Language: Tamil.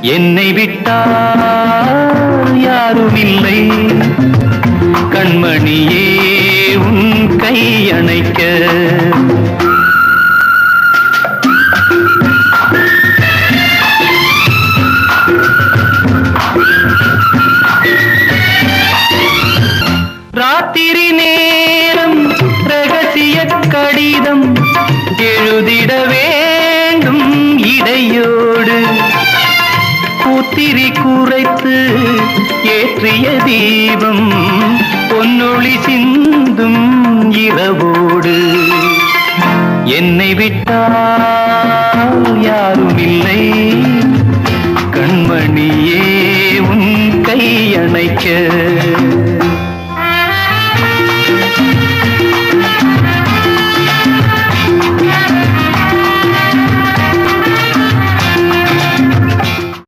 என்னை விட்டால் யாரும் இல்லை, கண்மணியே உன் கை அணைக்க. ராத்திரி நேரம் ரகசிய கடிதம் எழுதிட வேண்டும் இடையோடு, பூத்திரி குறைத்து ஏற்றிய தீபம் பொன்னொளி சிந்தும் இரவோடு. என்னை விட்டால் யாரும் இல்லை,